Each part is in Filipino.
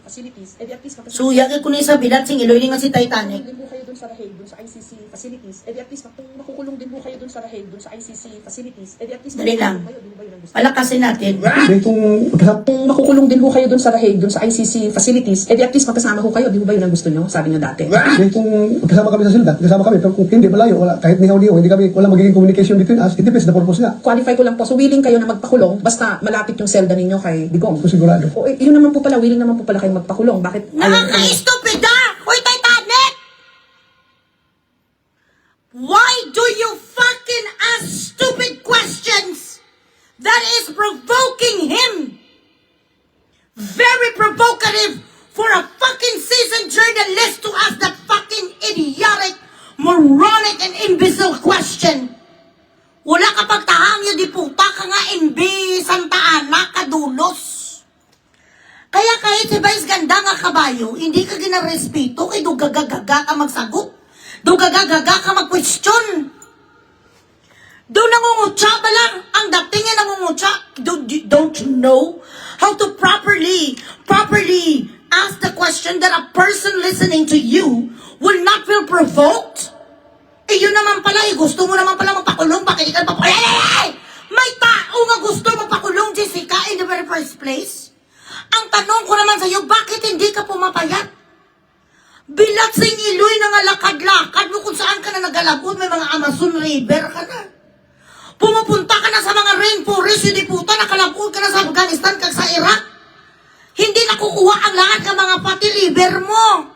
facilities, at least Suya ka kunin sa bilat sing iloy nga si Titanic. din po kayo dun sa Raheg, dun sa ICC facilities, at least makukulong din po kayo dun sa Raheg, dun sa ICC facilities, at least Dali lang. kayo, di ba yun ang gusto? Palakasin natin. Kung makukulong din po kayo dun sa Raheg, dun sa ICC facilities, at least magkasama ko kayo, di ba yun ang gusto nyo? Sabi nyo dati. Kung kasama kami sa silda, kasama kami. Pero kung hindi, malayo, wala, kahit nihaw-nihaw, hindi kami, wala magiging communication between us. It depends the purpose nga. Qualify ko lang po, so willing kayo na magpakulong, basta malapit yung selda ninyo kay Digong. Kung sigurado. O, yun naman po pala, willing naman po pala kayo magpakulong. Bakit? Nakaka-stupid na! Hoy, Titanic! Why do you fucking ask stupid questions that is provoking him? Very provocative for a fucking seasoned journalist to ask that fucking idiotic, moronic, and imbecile question. Wala ka pagtahang yun, di puta ka nga imbi Santa Ana, kadulos. Kaya kahit si Vice Ganda nga kabayo, hindi ka ginarespeto, kay dugagagaga ka magsagot. Dugagagaga ka mag-question. Doon nangungutsa ba lang? Ang dating niya nangungutsa. Don't you know how to properly ask the question that a person listening to you will not feel provoked? Eh yun naman pala, gusto mo naman pala magpakulong, bakit ka papakulong? May tao nga gusto magpakulong, Jessica, in the very first place. Ang tanong ko naman sa'yo, bakit hindi ka pumapayat? Bilat sa iloy na nga lakad-lakad mo kung saan ka na nagalabot, may mga Amazon River ka na. Pumupunta ka na sa mga rainforest, hindi puta, nakalabot ka na sa Afghanistan kag sa Iraq. Hindi nakukuha ang lahat ng mga pati river mo.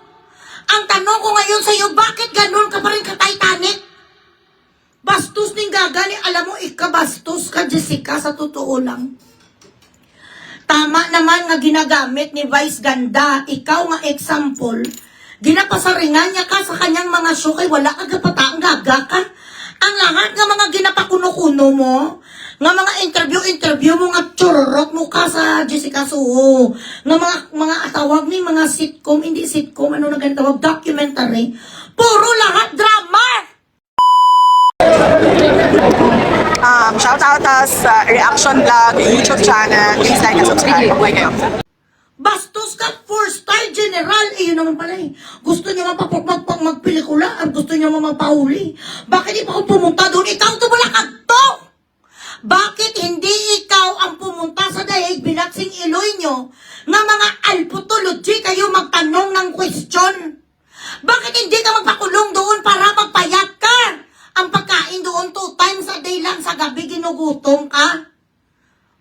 Ang tanong ko ngayon sa'yo, bakit ganun ka pa rin ka Titanic? Bastos ning gagani, alam mo, ikabastos ka, Jessica, sa totoo lang. Tama naman nga ginagamit ni Vice Ganda, ikaw nga example, ginapasaringan niya ka sa kanyang mga show, kay wala ka gapataang gaga ka. Ang lahat ng mga ginapakuno-kuno mo, nga mga interview mo, nga chururot mo ka sa Jessica Suho, nga mga tawag ni mga sitcom, hindi sitcom, ano na ganito tawag, documentary, puro lahat drama! Shout out us reaction vlog, YouTube channel. Please like and subscribe. Mabuhay kayo. Bastos ka, 4-star general. Eh, yun naman pala eh. Gusto niya magpelikula at gusto niya magpahuli. Bakit di pa ako pumunta doon? Ikaw tumulakad to! Bakit hindi ikaw ang pumunta sa daig binaksing iloy nyo nga mga alputology kayo magtanong ng question? Bakit hindi ka magpakulong doon para magpayat ka? Ang pagkain doon 2 times a day lang sa gabi ginugutom ka?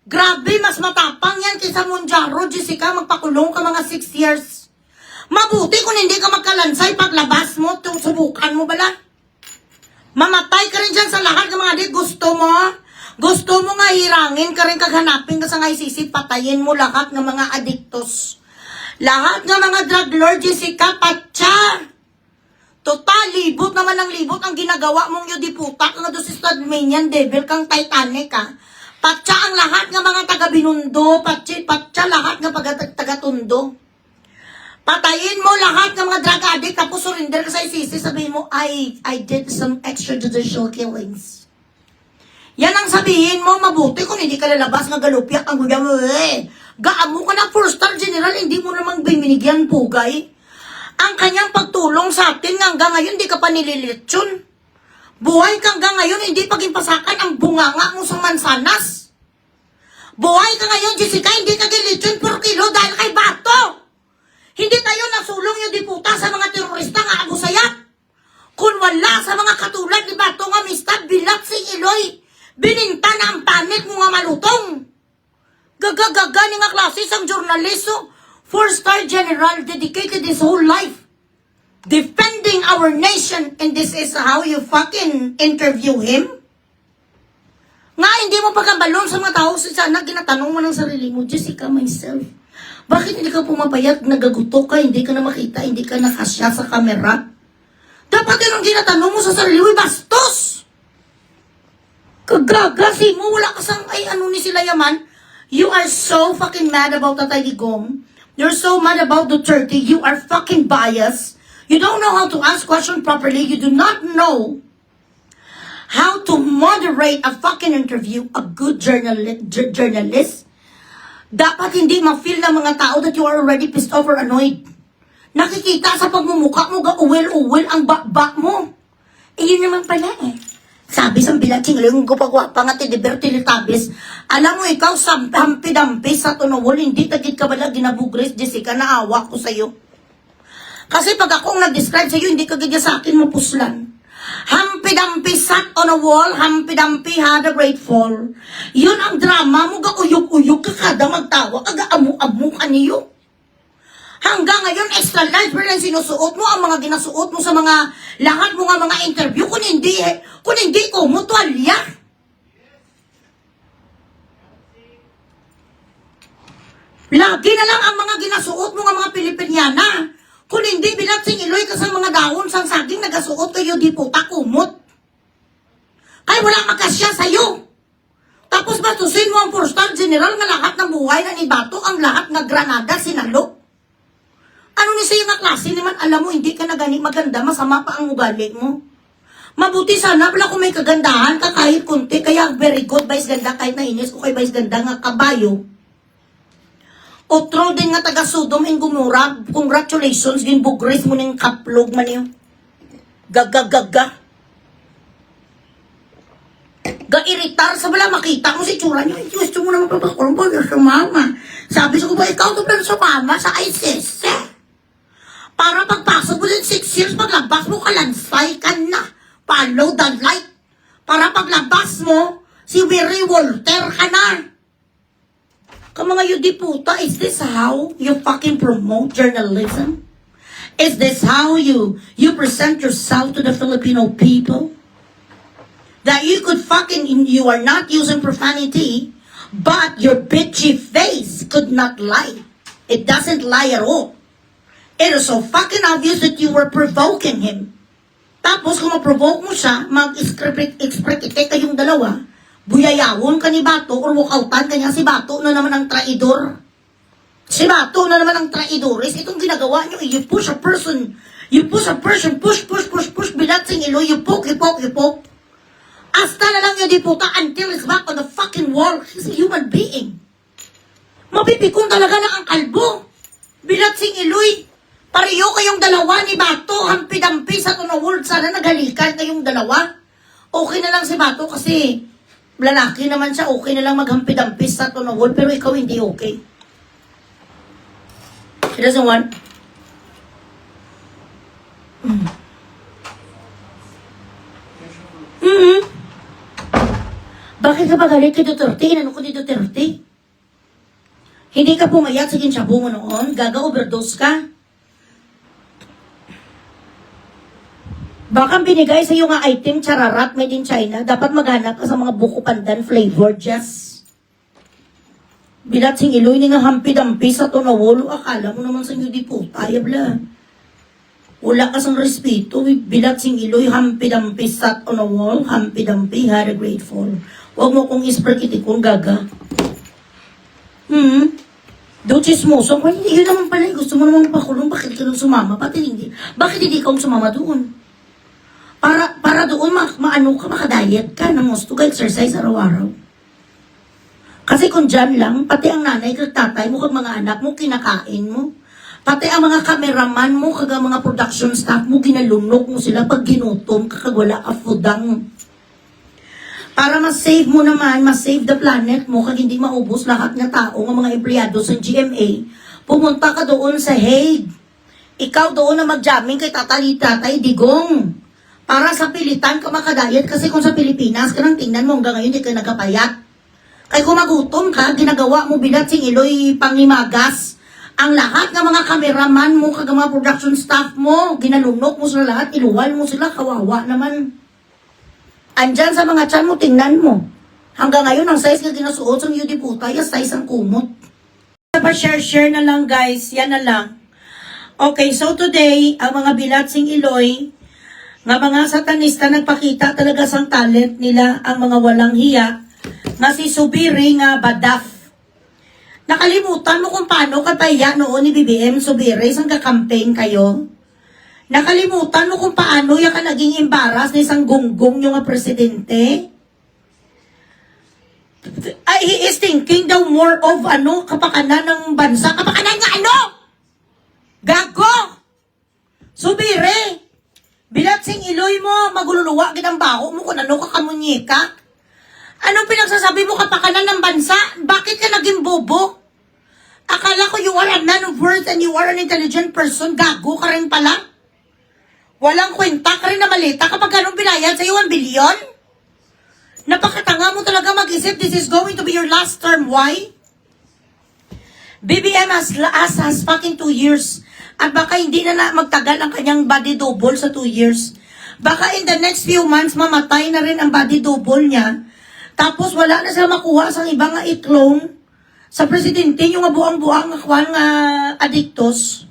Grabe, mas matapang yan kaysa Monjaro, Jessica, magpakulong ka mga 6 years. Mabuti kung hindi ka magkalansay paglabas mo, subukan mo bala. Mamatay ka rin dyan sa lahat ng mga gusto mo. Gusto mo nga hirangin ka rin kaghanapin ka sa ICC, patayin mo lahat ng mga adiktos. Lahat ng mga drug lord, Jessica, patsa. Total, libot naman ng libot ang ginagawa mong yudiputa kang doon si Stadmanian Devil kang Titanic ka. Patsa ang lahat ng mga taga-Binundo, patsa lahat ng taga-Tundo. Patayin mo lahat ng mga drug addict, tapos surrender ka sa ICC, sabihin mo, I did some extrajudicial killings. Yan ang sabihin mo, mabuti kung hindi ka lalabas ng galupyak, ang guya mo, gaamo ka na 4-star general, hindi mo namang binigyan pugay. Ang kanyang pagtulong sa atin hanggang ngayon, hindi ka pa nililitsyon. Buhay ka hanggang ngayon, hindi pagimpasakan ang bunganga mo sa mansanas. Buhay ka ngayon, Jessica, hindi ka gilitsyon per kilo dahil kay bato. Hindi tayo nasulong yung diputa sa mga terorista nga agusayat. Kung wala sa mga katulad ni Bato nga mistad, bilat si Iloy, bininta na ang panit mo nga malutong. Gagagaga ni nga klase sang jurnalisto, 4-star general dedicated his whole life defending our nation, and this is how you fucking interview him? Nga, hindi mo pagkabalon sa mga tao, sana ginatanong mo ng sarili mo, Jessica, myself, bakit hindi ka pumapayat, nagaguto ka, hindi ka na makita, hindi ka nakasya sa kamera? Dapat yun ang ginatanong mo sa sarili mo, bastos! Kagagasi mo, wala ka sang, ay ano ni sila yaman, you are so fucking mad about Tatay Digong. You're so mad about Duterte. You are fucking biased. You don't know how to ask questions properly. You do not know how to moderate a fucking interview. A good journalist Dapat hindi ma-feel ng mga tao that you are already pissed off or annoyed. Nakikita sa pagmumukha mo, ga-uwel-uwel ang bakbak mo. Eh, yun naman pala eh. Sabi sa bilating, yung gupagwapa nga Tidiberti Tabis, alam mo ikaw, hampi-dampi sa tunawol, hindi tagit ka bala ginabugres, Jessica, naawa ko sa'yo. Kasi pag akong nag-describe sa'yo, hindi ka ganyan sa akin mapuslan. Hampi-dampi sat on a wall, hampi-dampi had a great fall. Yun ang drama mo, ga-uyog-uyog ka kada magtawa, aga-amu-amu ka niyo. Hanggang ngayon, extra large pa rin sinusuot mo, ang mga ginasuot mo sa mga, lahat mo nga mga interview, kung hindi ko, mutualya. Lagi na lang ang mga ginasuot mo nga mga Pilipinyana. Kung hindi, bilatsing iloy ka sa mga dahon, sang saging nagasuot kayo, di puta kumot. Ay, wala makasya sa'yo. Tapos batusin mo ang 4-star general nga lahat ng buhay na ni Bato, ang lahat ng Granada, sinalo. Ano ni sa'yo nga klase naman, alam mo, hindi ka na gani maganda, masama pa ang ugali mo. Mabuti sana, wala kung may kagandahan ka kahit kunti, kaya very good, vice ganda, kahit nainis ko kay vice ganda nga kabayo. Otro din nga taga Sodom and Gomorrah, congratulations, din bugres mo ng kaplog man yun. Gaga. Ga-iritar sa wala makita mo si tsura niyo, gusto mo naman papakulbo, yung sumama. Sabi ko ba, ikaw ito plan sumama sa ISIS, para pagpasok mo din 6 years, paglabas mo, kalansay ka na. Follow the light. Para paglabas mo, si Willie Walter ka na. Mga yudiputa, is this how you fucking promote journalism? Is this how you present yourself to the Filipino people? That you could you are not using profanity, but your bitchy face could not lie. It doesn't lie at all. It is so fucking obvious that you were provoking him. Tapos kung ma-provoke mo siya, mag-express kayong dalawa, buyayawon ka ni Bato or walkoutan ka niya si Bato na naman ang traidor. Si Bato na naman ang traidores. Itong ginagawa nyo, you push a person, push, bilatsing ilo, you poke. Hasta na lang yung diputa until he's back on the fucking wall. He's a human being. Mapipikon talaga na ang kalbo. Bilatsing iloy. Pareho kayong dalawa ni Bato, hampi-dampi sa tunawol, sana naghalikan kayong dalawa. Okay na lang si Bato kasi lalaki naman siya, okay na lang maghampi-dampi sa tunawol, pero ikaw hindi okay. She doesn't want. Bakit ka ba galit kay Duterte? Inano ko ni Duterte? Hindi ka pumayat sa ginsyabu mo noon, gaga-overdose ka. Baka binigay sa iyo nga item, chararat, made in China, dapat maghanap ka sa mga buko pandan flavored, just. Bilatsing iloy ni nga hampi-dampi sa tunawol, akala mo naman sa inyo di po, tayabla. Wala ka sang respeto, bilatsing iloy, hampi-dampi sa tunawol, hampi-dampi, had a great fall. Huwag mo kong isperkiti kung gaga. Do chismoso, hindi yun naman pala, gusto mo naman pakulong, bakit ka nang sumama, bakit hindi ka sumama doon? Para doon maano ka, makadiet ka, ng gusto ka exercise araw-araw. Kasi kung dyan lang, pati ang nanay kag tatay mo, kag mga anak mo, kinakain mo. Pati ang mga cameraman mo, kag mga production staff mo, ginalunok mo sila pag ginutom, kag wala ka foodang. Para ma-save mo naman, ma-save the planet mo, kag hindi maubos lahat ng tao, ng mga empleyado sa GMA, pumunta ka doon sa Hague. Ikaw doon na mag-jamming kay tatay Digong. Para sa pilitan ka makadayat, kasi kung sa Pilipinas ka nang tingnan mo hanggang ngayon di ka nagkapayat. Kaya kung magutom ka, ginagawa mo bilatsing iloy pangimagas. Ang lahat ng mga cameraman mo, kag mga production staff mo, ginalunok mo sila lahat, iluwal mo sila, kawawa naman. Andyan sa mga tiyan mo, tingnan mo. Hanggang ngayon, ang size na ginasuot sa iyo di puta, yung size ang kumot. Pa-share na lang guys, yan na lang. Okay, so today, ang mga bilatsing iloy, nga mga satanista nagpakita talaga sang talent nila, ang mga walang hiya, nga si Subiri nga badaf. Nakalimutan mo kung paano kataya noon ni BBM Subiri, sang ka-campaign kayo? Nakalimutan mo kung paano yung ka naging embaras ni isang gunggong yung nga presidente? he is thinking daw more of kapakanan ng bansa. Kapakanan nga Gago! Subire! Bilat sing iloy mo, magululuwa ginang baho mo kung ano ka kamunyika. Anong pinagsasabi mo kapakanan ng bansa? Bakit ka naging bobo? Akala ko you are a man of words and you are an intelligent person. Gago ka rin pala. Walang kwenta ka rin na malita kapag ganun binayad sa'yo 1 billion? Napakatanga mo talaga mag-isip this is going to be your last term. Why? BBM has fucking 2 years. At baka hindi na magtagal ang kanyang body double sa 2 years. Baka in the next few months, mamatay na rin ang body double niya. Tapos wala na sila makuha sa ibang iklong sa presidente, yung buang-buang adiktos.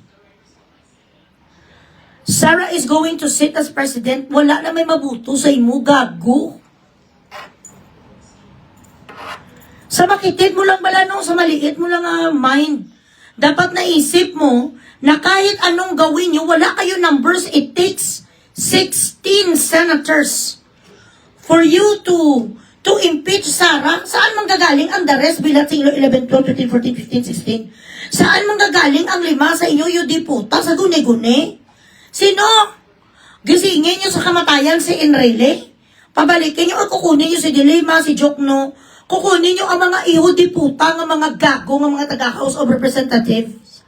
Sarah is going to sit as president. Wala na may mabuto sa imo, gago. Sa makitid mo lang bala sa maliit mo lang mind. Dapat naisip mo na kahit anong gawin nyo, wala kayo numbers. It takes 16 senators for you to impeach Sarah. Saan manggagaling ang the rest bilang sa 11, 12, 13, 14, 15, 16? Saan manggagaling ang 5 sa inyo yung diputa sa gune-gune? Sino? Gisingin nyo sa kamatayan si Enrile? Pabalikin nyo o kukunin nyo si Dilema, si Jokno? Kukunin nyo ang mga iho diputa, ang mga gago, ang mga taga-House of Representatives?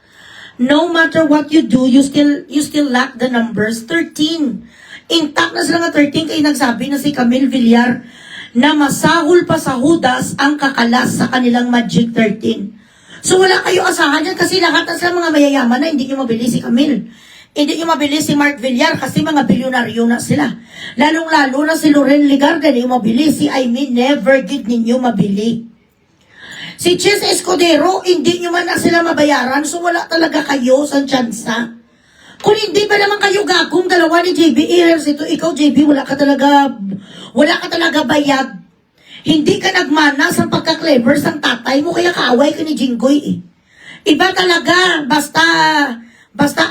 No matter what you do, you still lack the numbers. 13. Intact na sila nga 13 kaya nagsabi na si Camille Villar na masahol pa sa hudas ang kakalas sa kanilang Magic 13. So wala kayo asahan yan kasi lahat na sila mga mayayaman na hindi nyo mabili si Camille. Hindi nyo mabili si Mark Villar kasi mga bilyonaryo na sila. Lalong-lalo na si Loren Ligarda hindi nyo mabili. Si Aimee never did ninyo mabili. Si Chis Escudero, hindi nyo man na sila mabayaran, so wala talaga kayo sa tsansa. Kung hindi ba naman kayo gagong dalawa ni JB Ears, ito ikaw JB, wala ka talaga bayad. Hindi ka nagmana sa pagka-clever sa tatay mo, kaya kaaway ka ni Jinggoy eh. Iba talaga, basta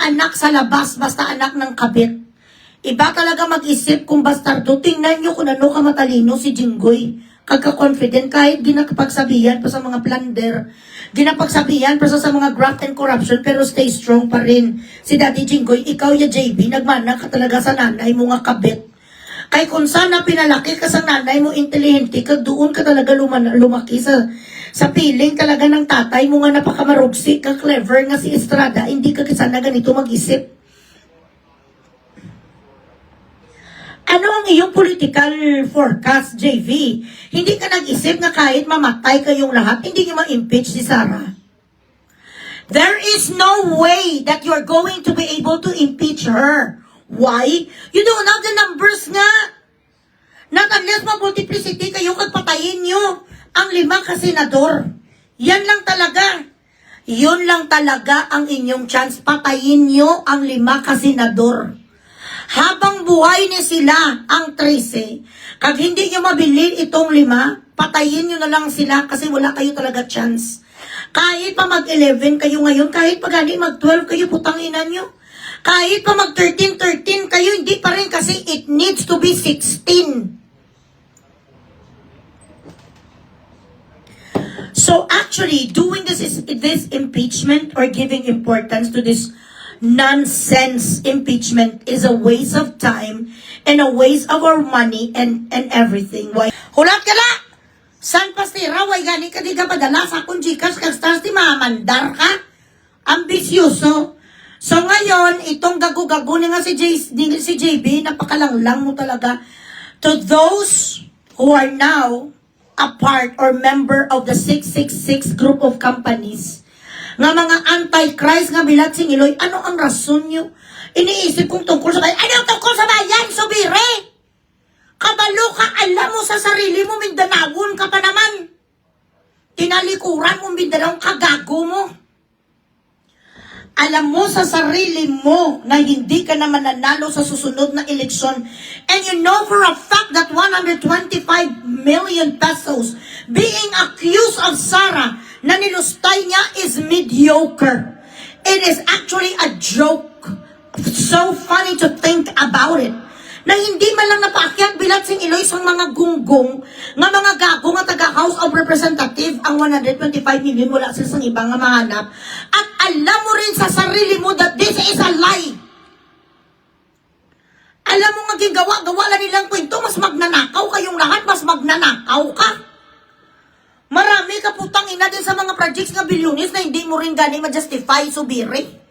anak sa labas, basta anak ng kabit. Iba talaga mag-isip kung bastardo. Tingnan nyo kung ano ka matalino si Jinggoy. Kagka-confident kahit ginapagsabihan pa sa mga plunder, ginapagsabihan pa sa mga graft and corruption, pero stay strong pa rin. Si Daddy Jinggoy, ikaw ya JB, nagmana ka talaga sa nanay mo nga kabit. Kay kung sana pinalaki ka sa nanay mo, intelihente ka, doon ka talaga lumaki sa piling talaga ng tatay mo nga napakamarugsi, ka clever nga si Estrada, hindi ka sana ganito mag-isip. Ano ang iyong political forecast, JV? Hindi ka nag-isip na kahit mamatay kayong lahat, hindi nyo ma-impeach si Sarah. There is no way that you're going to be able to impeach her. Why? You don't have the numbers nga. Not unless ma-multiplicity kayo patayin nyo ang 5 kasenador. Yan lang talaga. Yun lang talaga ang inyong chance. Patayin nyo ang 5 kasenador. Habang buhay ni sila ang 13, kag hindi nyo mabili itong 5, patayin nyo na lang sila kasi wala kayo talaga chance. Kahit pa mag-11 kayo ngayon, kahit pa gani mag-12 kayo, putang ina nyo. Kahit pa mag-13 kayo, hindi pa rin kasi it needs to be 16. So actually, doing this impeachment or giving importance to this nonsense impeachment is a waste of time and a waste of our money and everything. Why? Hulat ka na! San pastira, way gani ka di ka padala sa akong Gcash kag stars di mamandar ka? Ambisyoso. So ngayon, itong gago-gago nga si JB, napakalanglang mo talaga. To those who are now a part or member of the 666 group of companies, nga mga anti-Christ nga bilat sing iloy, ano ang rason nyo? Iniisip kong tungkol sa bayan. Ano tungkol sa bayan, Subire? Kabalo ka, alam mo sa sarili mo, Mindanawon ka pa naman. Tinalikuran mo, Mindanao, kagago mo. Alam mo sa sarili mo na hindi ka na mananalo sa susunod na eleksyon. And you know for a fact that 125 million pesos being accused of Sarah na nilustay niya is mediocre. It is actually a joke. So funny to think about it. na hindi man lang napaakyat bilat sing Iloy sa mga gunggong nga mga gago nga taga House of Representative ang 125 million wala sila sa ibang nga mahanap. At alam mo rin sa sarili mo that this is a lie. Alam mo nga gawa lang nilang kwento, mas magnanakaw kayong lahat, mas magnanakaw ka. Marami ka putang ina din sa mga projects nga bilyonis na hindi mo rin gani ma-justify, subiri.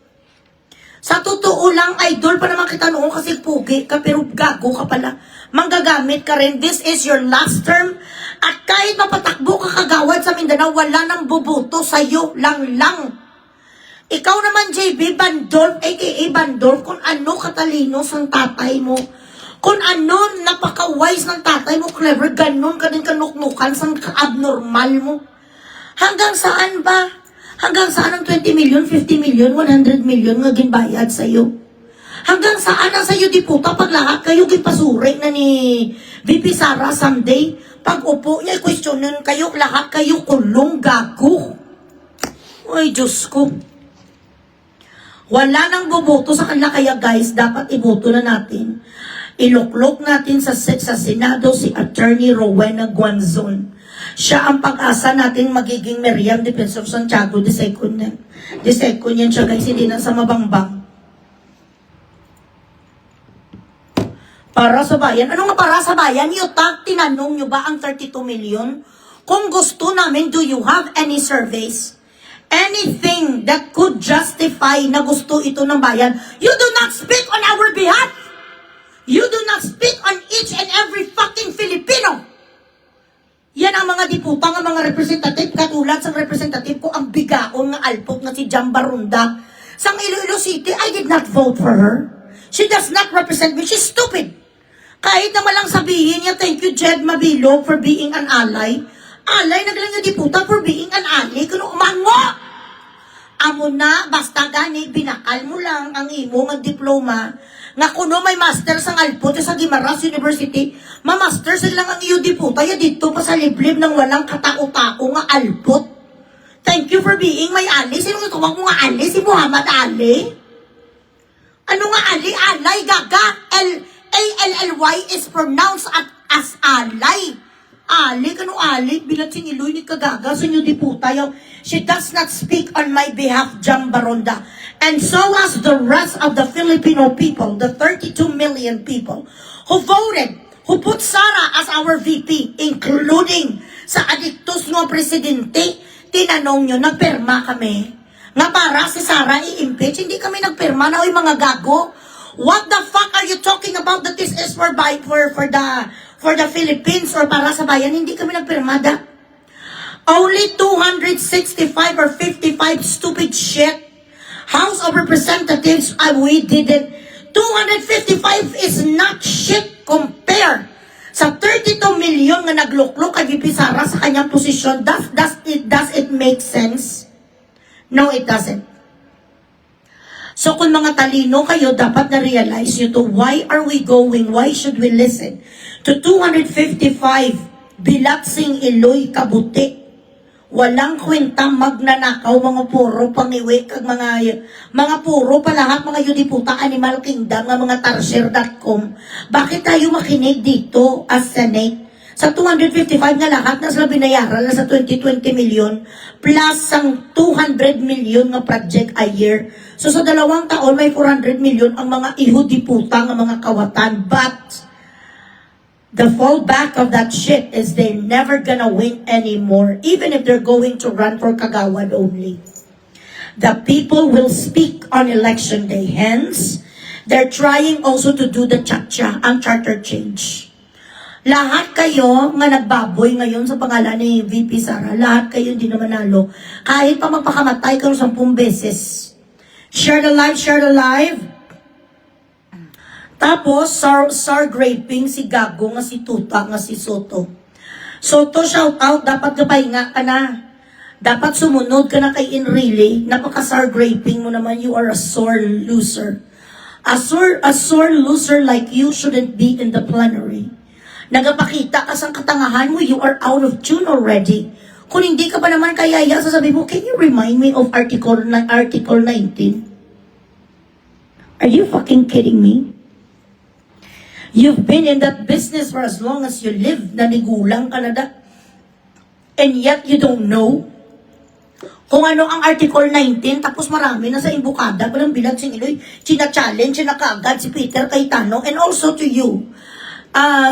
Sa totoo lang, idol pa naman kita noon kasi pugi ka, pero gago ka pala. Manggagamit ka rin. This is your last term. At kahit mapatakbo ka kagawad sa Mindanao, wala nang bubuto sa'yo lang. Ikaw naman, JB Bandolf, a.k.a. Bandolf, kung ano katalino sa tatay mo. Kung ano napaka-wise ng tatay mo, clever, ganun ka din kanuknukan sa abnormal mo. Hanggang saan ba? Hanggang saan ang 20 million, 50 million, 100 million nga ginbayad sa'yo? Hanggang saan ang sa'yo di puta pag lahat kayo ginpasuri na ni VP Sara someday? Pag upo niya, questionin kayo, lahat kayo kulong gago. Ay, Diyos ko. Wala nang boboto sa kanila, kaya guys, dapat iboto na natin. Iluklok natin sa Senado si Attorney Rowena Guanzon. Siya ang pag-asa natin magiging Miriam Defensor Santiago de second yan siya guys, hindi na sa mabangbang. Para sa bayan. Ano nga para sa bayan? Yutak, tinanong nyo ba ang 32 million? Kung gusto namin, do you have any surveys? Anything that could justify na gusto ito ng bayan? You do not speak on our behalf! You do not speak on each and every fucking Filipino! Yan ang mga diputa, ang mga representative, katulad sa representative ko, ang bigaon nga alpot na si Jam Barunda. Sa Iloilo City, I did not vote for her. She does not represent me. She's stupid. Kahit naman lang sabihin niya, thank you, Jed Mabilo, for being an ally. Ally, naglang yung diputa for being an ally. Kuno, mango! Amo na, basta gani, binakal mo lang ang imo ng diploma nga kuno may master sa alpot sa Guimaras University, ma-master sila ang iyo diputa, ya dito pa sa liblib ng walang katao-tao nga alpot. Thank you for being my ally. Sino nga tuwag mo nga ally? Si Muhammad Ali? Ano nga ally? Alay, gaga. A-L-L-Y is pronounced as alay. Ali, kano ali? Bilat siniloy ni kagaga sa inyo diputa. She does not speak on my behalf, Jam Baronda. And so as the rest of the Filipino people, the 32 million people who voted, who put Sara as our VP, including sa adiktos ng presidente, tinanong nyo, nagperma kami. Nga para si Sara i-impeach, hindi kami nagperma na, oy mga gago. What the fuck are you talking about that this is for the Philippines or para sa bayan? Hindi kami nagpermada. Only 265 or 55 stupid shit. House of Representatives, we didn't. 255 is not shit compare sa 32 million na nagluklok kay VP Sara sa kanyang posisyon. Does it make sense? No, it doesn't. So kung mga talino kayo, dapat na-realize nyo to, why should we listen to 255 bilatsing Iloy kabuti? Walang kwentang magnanakaw, mga puro pangiwi, kag mga puro pa lahat, mga yudiputa, Animal Kingdom, mga tarsier.com. Bakit tayo makinig dito as Senate? Sa 255 na lahat na sila binayaran na sa 2020 million plus ang 200 million nga project a year. So sa 2 taon may 400 million ang mga ihudiputa ng mga kawatan. But the fallback of that shit is they're never gonna win anymore, even if they're going to run for Kagawad only. The people will speak on election day. Hence, they're trying also to do the cha-cha, ang charter change. Lahat kayo nga nagbaboy ngayon sa pangalan ni VP Sara, lahat kayo hindi na manalo. Kahit pa magpakamatay kayo 10 beses. Share the live. Tapos, sar graping si Gago nga si Tuta nga si Soto. Soto, shout out, dapat kapahinga ka na. Dapat sumunod ka na kay Enrile. Napaka-sar graping mo naman, you are a sore loser. A sore loser like you shouldn't be in the plenary. Nagapakita ka sa katangahan mo, you are out of tune already. Kung hindi ka pa naman kayaya, sasabihin mo, can you remind me of Article 19? Are you fucking kidding me? You've been in that business for as long as you live. Nanigulang ka na and yet you don't know kung ano ang Article 19, tapos marami na sa imbukada, walang bilag si Iloy, china-challenge na kaagad si Peter Cayetano, and also to you,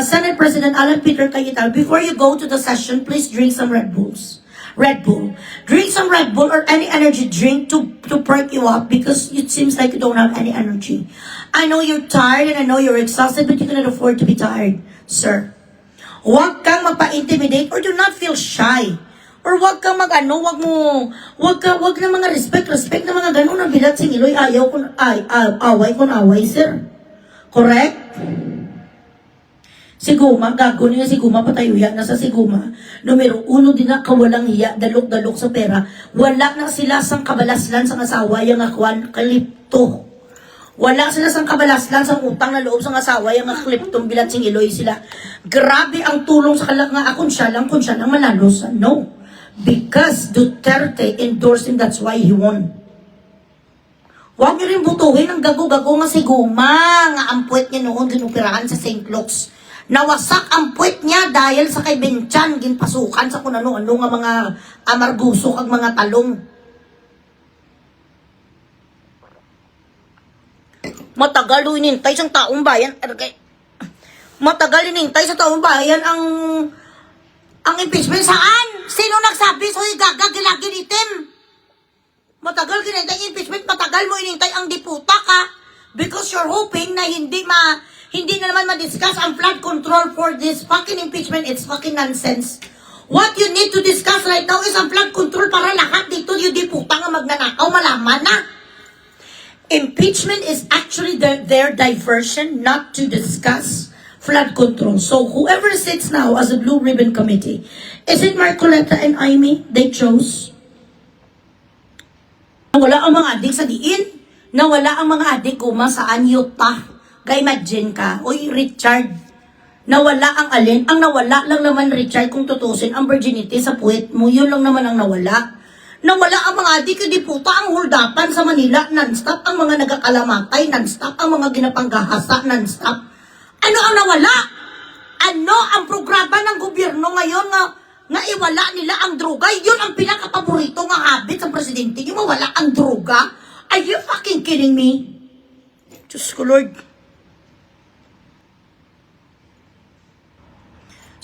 Senate President Alan Peter Cayetano, before you go to the session, please drink some Red Bulls. Red Bull. Drink some Red Bull or any energy drink to perk you up because it seems like you don't have any energy. I know you're tired and I know you're exhausted, but you cannot afford to be tired, sir. Huwag kang magpa-intimidate or do not feel shy. Or wag kang mag-ano, wag na mga respect na mga ganun na bilat sing Iloy, ayaw kun away, sir. Correct? Siguma, gago niya Siguma, patayo yan, nasa Siguma. Numero 1 din na kawalang hiya, dalok-dalok sa pera. Wala na sila sang kabalaslan sa asawa, yung akwan, kalipto. Wala sila sang kabalaslan sa utang na loob sa asawa, yung kliptong bilat sing Iloy sila. Grabe ang tulong sa kalak nga akon siya lang manalo sa no. Because Duterte endorsed him, that's why he won. Huwag niyo rin butuhin ang gago-gago nga si Guma, nga ang puwet niya noon ginupirahan sa St. Luke's. Nawasak ang puwet niya dahil sa kay Benchan, ginpasukan sa kung ano-ano nga mga amargusok ang mga talong. Matagal inintay sa taong bayan, matagal inintay sa taong bayan ang impeachment. Saan? Sino nagsabi? So, gagagilagin itim. Matagal kinintay ang impeachment, matagal mo inintay ang diputa ka because you're hoping na hindi na naman ma-discuss ang flood control for this fucking impeachment. It's fucking nonsense. What you need to discuss right now is ang flood control para lahat dito yung diputa nga magnanakaw, malaman na. Impeachment is actually their diversion not to discuss flood control. So whoever sits now as a Blue Ribbon Committee, is it Marcoleta and Aimee they chose? Nawala ang mga adik sa diin. Nawala ang mga adik Guma saan yuta. Kay imagine ka, oy Richard, nawala ang alin? Ang nawala lang naman Richard kung tutusin ang virginity sa puwet mo, yun lang naman ang nawala. Nawala ang mga adik, di puta ang huldapan sa Manila, non-stop ang mga nagakalamatay, non-stop ang mga ginapanggahasa, non-stop. Ano ang nawala? Ano ang programa ng gobyerno ngayon nga iwala nila ang droga? Yun ang pinaka-paborito nga habit sa presidente, yung mawala ang droga. Are you fucking kidding me? Diyos ko Lord.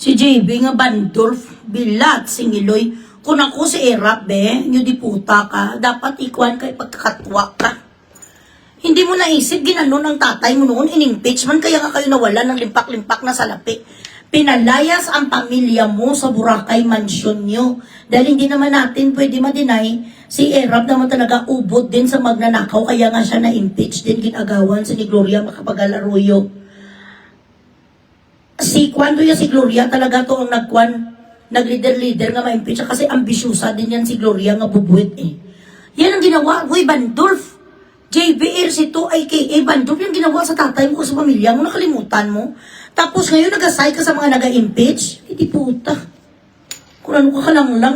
Si JB nga Bandolf, bilat, singiloy. Kung ako si Erap, yung diputa ka, dapat ikuan kay pagkakatwa ka. Hindi mo naisip, ginanon ang tatay mo noon, in-impeachment, kaya nga kayo nawala ng limpak-limpak na salapi. Pinalayas ang pamilya mo sa Boracay Mansion nyo. Dahil hindi naman natin pwede ma-deny, si Erap naman talaga ubod din sa magnanakaw, kaya nga siya na-impeach din, ginagawan si Gloria Macapagal-Arroyo. Kwando si Gloria talaga to ang nag-leader nga ma-impeach, kasi ambisyosa din yan si Gloria nga bubuit eh. Yan ang ginawa, Huy Bandolf. JBR si to aka Bandolf yung ginawa sa tatay mo o sa pamilya mo, nakalimutan mo. Tapos ngayon nag-aside ka sa mga nag-impeach, hindi puta. Kung ano ka lang.